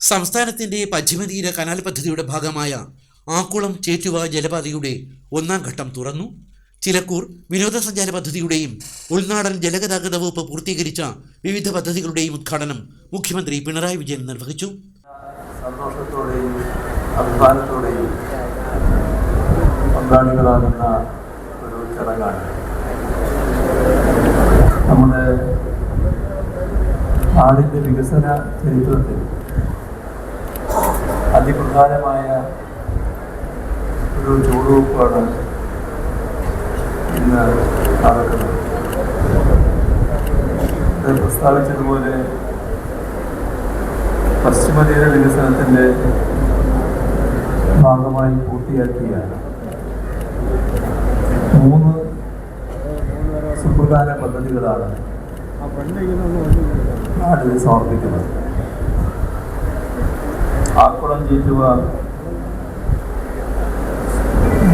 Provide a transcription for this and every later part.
സംസ്ഥാനത്തിൻ്റെ പശ്ചിമതീര കനാൽ പദ്ധതിയുടെ ഭാഗമായ ആക്കുളം ചേറ്റുവ ജലപാതയുടെ ഒന്നാം ഘട്ടം തുറന്നു. ചിലക്കൂർ വിനോദസഞ്ചാര പദ്ധതിയുടെയും ഉൾനാടൻ ജലഗതാഗത വകുപ്പ് പൂർത്തീകരിച്ച വിവിധ പദ്ധതികളുടെയും ഉദ്ഘാടനം മുഖ്യമന്ത്രി പിണറായി വിജയൻ നിർവഹിച്ചു. സന്തോഷത്തോടെയും അഭിമാനത്തോടെയും പങ്കാളികളാകുന്ന ഒരു ചടങ്ങാണ്. നമ്മുടെ നാടിൻ്റെ വികസന ചരിത്രത്തിൽ അതിപ്രധാനമായ ഒരു ചുവടുവെപ്പാണ് ഇന്ന് നടക്കുന്നത്. ഇത് പ്രസ്താവിച്ചതുപോലെ പശ്ചിമതീര വികസനത്തിൻ്റെ ഭാഗമായി പൂർത്തിയാക്കിയ 3 സുപ്രധാന പദ്ധതികളാണ് നാടിന് സമർപ്പിക്കുന്നത്. ആക്കുളം ചേറ്റുവ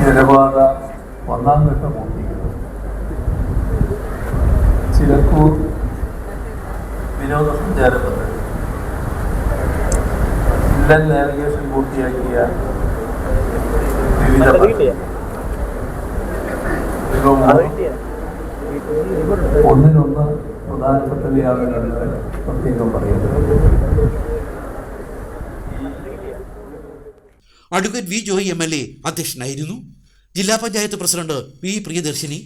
ജലപാത ഒന്നാം ഘട്ടം പൂർത്തീകരിക്കുന്നു. ചിലക്കൂർ വിനോദസഞ്ചാര പദ്ധതി, ഇൻലൻഡ് നാവിഗേഷൻ പൂർത്തിയാക്കിയ വിവിധ ഒന്നിനൊന്ന് പ്രധാനപ്പെട്ടവയാണെന്ന് പ്രത്യേകം പറയുന്നത്. അഡ്വക്കേറ്റ് വി ജോയ് MLA അധ്യക്ഷനായിരുന്നു. ജില്ലാ പഞ്ചായത്ത് പ്രസിഡന്റ് വി പ്രിയദർശിനി,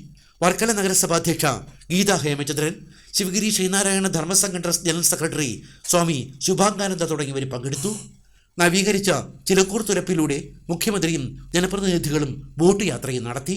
വർക്കല നഗരസഭാ അധ്യക്ഷ Geetha Hemachandran, Sivagiri Sreenarayana Dharmasangham trust general secretary Swami Subhangananda തുടങ്ങിയവർ പങ്കെടുത്തു. നവീകരിച്ച ചിലക്കൂർ തുരപ്പിലൂടെ മുഖ്യമന്ത്രിയും ജനപ്രതിനിധികളും ബോട്ട് യാത്രയും നടത്തി.